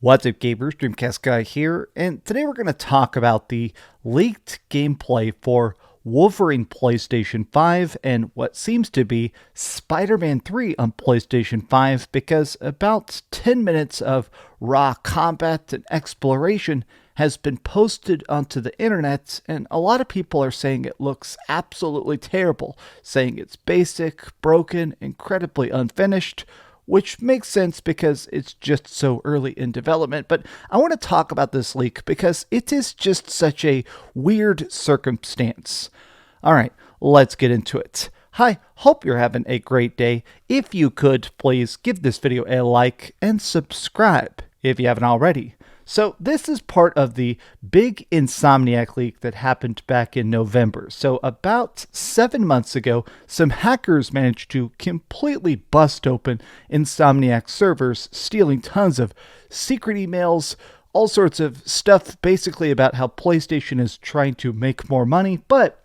What's up, gamers? DreamcastGuy here, and today we're going to talk about the leaked gameplay for Wolverine PlayStation 5 and what seems to be Spider-Man 3 on PlayStation 5, because about 10 minutes of raw combat and exploration has been posted onto the internet, and a lot of people are saying it looks absolutely terrible, saying it's basic, broken, incredibly unfinished, which makes sense because it's just so early in development. But I want to talk about this leak because it is just such a weird circumstance. All right, let's get into it. Hi, hope you're having a great day. If you could, please give this video a like and subscribe if you haven't already. So this is part of the big Insomniac leak that happened back in November. So about 7 months ago, some hackers managed to completely bust open Insomniac servers, stealing tons of secret emails, all sorts of stuff basically about how PlayStation is trying to make more money, but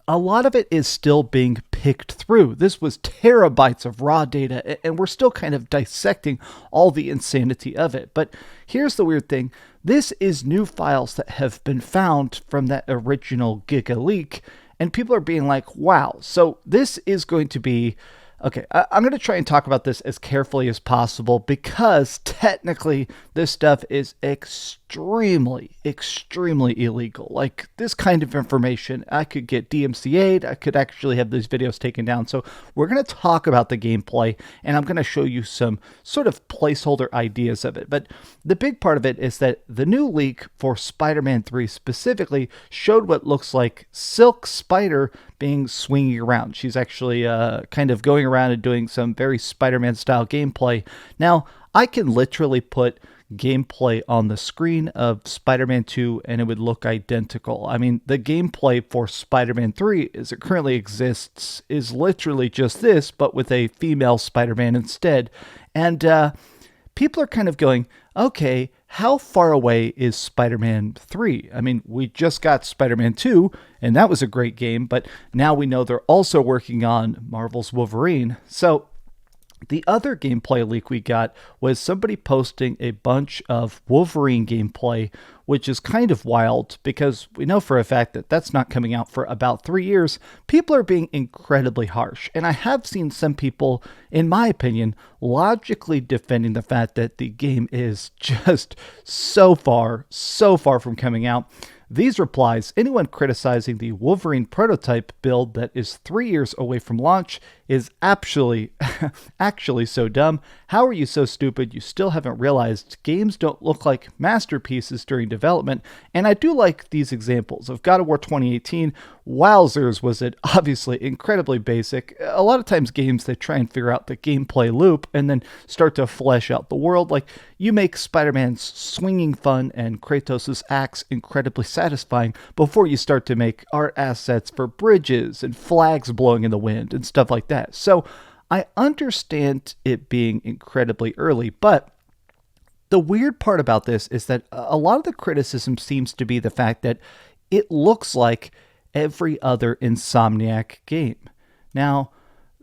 a lot of it is still being picked through. This was terabytes of raw data, and we're still kind of dissecting all the insanity of it. But here's the weird thing. This is new files that have been found from that original Giga leak, and people are being like, wow, so this is going to be... Okay, I'm going to try and talk about this as carefully as possible because technically this stuff is extremely illegal. Like, this kind of information, I could get DMCA'd, I could actually have these videos taken down. So we're going to talk about the gameplay, and I'm going to show you some sort of placeholder ideas of it. But the big part of it is that the new leak for Spider-Man 3 specifically showed what looks like Silk Spider being swinging around. She's actually kind of going around and doing some very Spider-Man style gameplay. Now, I can literally put gameplay on the screen of Spider-Man 2 and it would look identical. I mean, the gameplay for Spider-Man 3 as it currently exists is literally just this, but with a female Spider-Man instead. And people are kind of going, okay, how far away is Spider-Man 3? I mean, we just got Spider-Man 2, and that was a great game, but now we know they're also working on Marvel's Wolverine. So the other gameplay leak we got was somebody posting a bunch of Wolverine gameplay, which is kind of wild because we know for a fact that that's not coming out for about 3 years. People are being incredibly harsh, and I have seen some people, in my opinion, logically defending the fact that the game is just so far from coming out. These replies, anyone criticizing the Wolverine prototype build that is 3 years away from launch is actually so dumb. How are you so stupid you still haven't realized games don't look like masterpieces during development? And I do like these examples of God of War 2018. Wowzers, was it obviously incredibly basic. A lot of times games, they try and figure out the gameplay loop and then start to flesh out the world. Like, you make Spider-Man's swinging fun and Kratos' axe incredibly satisfying before you start to make art assets for bridges and flags blowing in the wind and stuff like that. So I understand it being incredibly early, but the weird part about this is that a lot of the criticism seems to be the fact that it looks like every other Insomniac game. Now,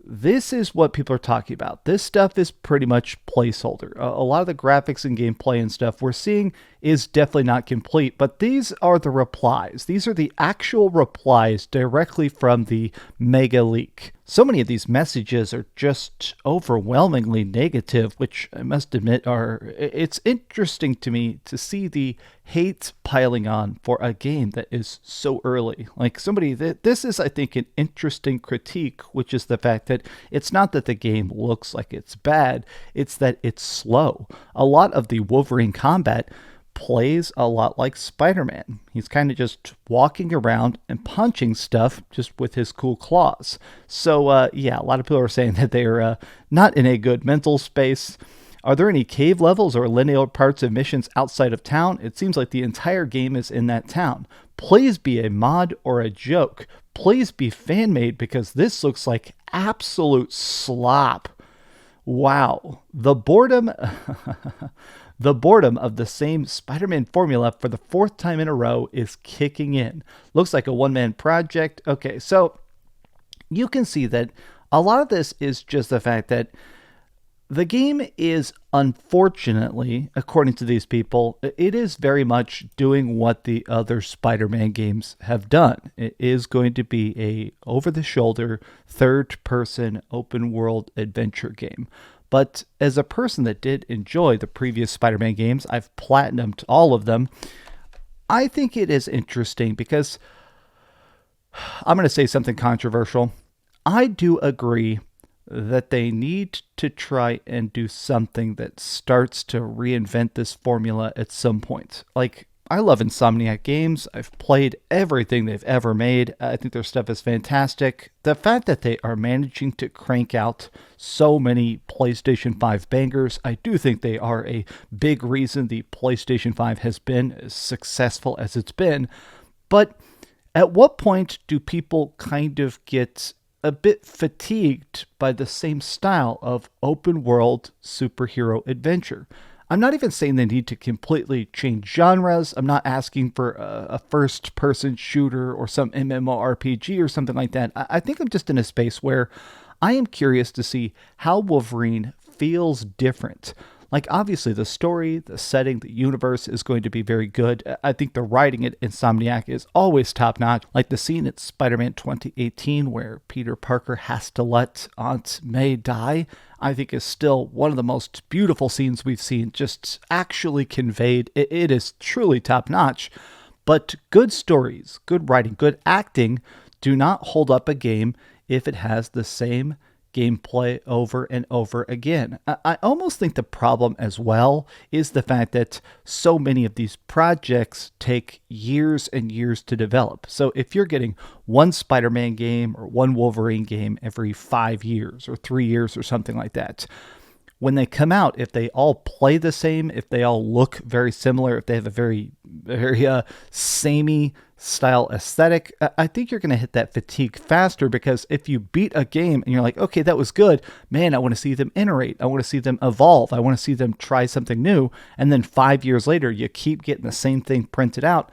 this is what people are talking about. This stuff is pretty much placeholder. A lot of the graphics and gameplay and stuff we're seeing is definitely not complete, but these are the replies. These are the actual replies directly from the mega leak. So many of these messages are just overwhelmingly negative, which I must admit it's interesting to me to see the hate piling on for a game that is so early. Like, this is, I think, an interesting critique, which is the fact that it's not that the game looks like it's bad, it's that it's slow. A lot of the Wolverine combat plays a lot like Spider-Man. He's kind of just walking around and punching stuff just with his cool claws. So yeah, a lot of people are saying that they're not in a good mental space. Are there any cave levels or linear parts of missions outside of town? It seems like the entire game is in that town. Please be a mod or a joke. Please be fan-made because this looks like absolute slop. Wow. The boredom... The boredom of the same Spider-Man formula for the 4th time in a row is kicking in. Looks like a one-man project. Okay, so you can see that a lot of this is just the fact that The game is, unfortunately, according to these people, it is very much doing what the other Spider-Man games have done. It is going to be a over-the-shoulder, third-person, open-world adventure game. But as a person that did enjoy the previous Spider-Man games, I've platinumed all of them. I think it is interesting because I'm going to say something controversial. I do agree that they need to try and do something that starts to reinvent this formula at some point. Like, I love Insomniac games. I've played everything they've ever made. I think their stuff is fantastic. The fact that they are managing to crank out so many PlayStation 5 bangers, I do think they are a big reason the PlayStation 5 has been as successful as it's been. But at what point do people kind of get a bit fatigued by the same style of open world superhero adventure? I'm not even saying they need to completely change genres. I'm not asking for a first person shooter or some MMORPG or something like that. I think I'm just in a space where I am curious to see how Wolverine feels different. Like, obviously, the story, the setting, the universe is going to be very good. I think the writing at Insomniac is always top notch. Like the scene at Spider-Man 2018 where Peter Parker has to let Aunt May die, I think is still one of the most beautiful scenes we've seen, just actually conveyed. It is truly top notch. But good stories, good writing, good acting do not hold up a game if it has the same gameplay over and over again. I almost think the problem as well is the fact that so many of these projects take years and years to develop. So if you're getting one Spider-Man game or one Wolverine game every 5 years or 3 years or something like that, when they come out, if they all play the same, if they all look very similar, if they have a very samey style aesthetic, I think you're going to hit that fatigue faster, because if you beat a game and you're like, okay, that was good, man, I want to see them iterate. I want to see them evolve. I want to see them try something new. And then 5 years later, you keep getting the same thing printed out.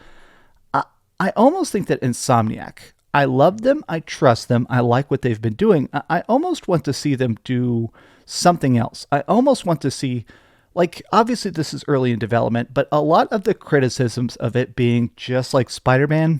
I almost think that Insomniac, I love them. I trust them. I like what they've been doing. I almost want to see them do something else. I almost want to see, like, obviously this is early in development, but a lot of the criticisms of it being just like Spider-Man,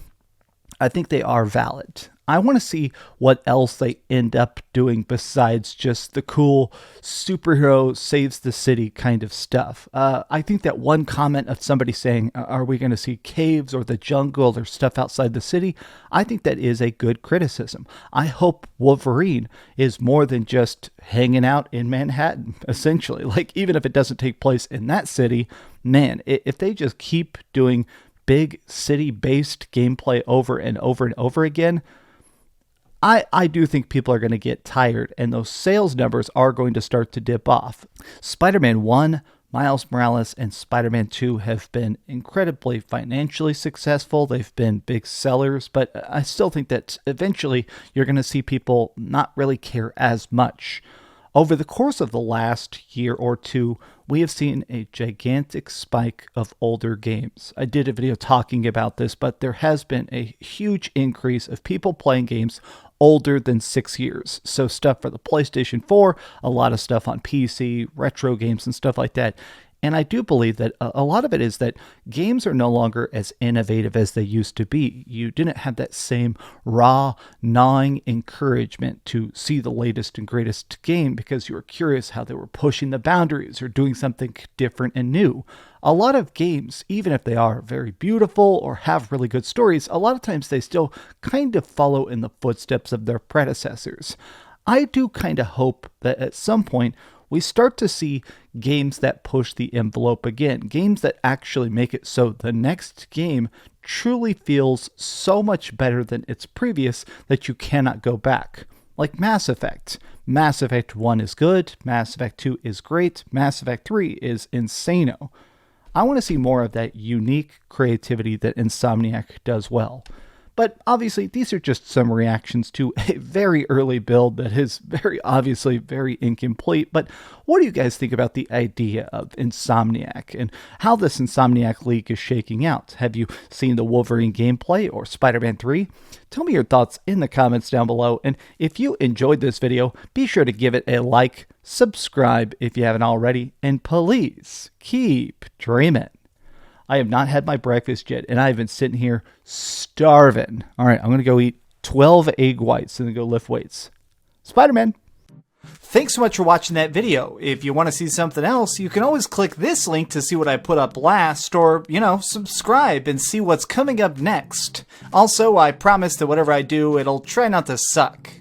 I think they are valid. I want to see what else they end up doing besides just the cool superhero saves the city kind of stuff. I think that one comment of somebody saying, are we going to see caves or the jungle or stuff outside the city? I think that is a good criticism. I hope Wolverine is more than just hanging out in Manhattan, essentially. Like, even if it doesn't take place in that city, man, if they just keep doing big city-based gameplay over and over and over again, I do think people are going to get tired, and those sales numbers are going to start to dip off. Spider-Man 1, Miles Morales, and Spider-Man 2 have been incredibly financially successful. They've been big sellers, but I still think that eventually you're going to see people not really care as much. Over the course of the last year or two, we have seen a gigantic spike of older games. I did a video talking about this, but there has been a huge increase of people playing games older than 6 years. So stuff for the PlayStation 4, a lot of stuff on PC, retro games and stuff like that. And I do believe that a lot of it is that games are no longer as innovative as they used to be. You didn't have that same raw, gnawing encouragement to see the latest and greatest game because you were curious how they were pushing the boundaries or doing something different and new. A lot of games, even if they are very beautiful or have really good stories, a lot of times they still kind of follow in the footsteps of their predecessors. I do kind of hope that at some point we start to see games that push the envelope again, games that actually make it so the next game truly feels so much better than its previous that you cannot go back. Like Mass Effect. Mass Effect 1 is good, Mass Effect 2 is great, Mass Effect 3 is insano. I want to see more of that unique creativity that Insomniac does well. But obviously, these are just some reactions to a very early build that is very obviously very incomplete. But what do you guys think about the idea of Insomniac and how this Insomniac leak is shaking out? Have you seen the Wolverine gameplay or Spider-Man 3? Tell me your thoughts in the comments down below. And if you enjoyed this video, be sure to give it a like, subscribe if you haven't already, and please keep dreaming. I have not had my breakfast yet, and I've been sitting here starving. All right, I'm going to go eat 12 egg whites and then go lift weights. Spider-Man. Thanks so much for watching that video. If you want to see something else, you can always click this link to see what I put up last, or, subscribe and see what's coming up next. Also, I promise that whatever I do, it'll try not to suck.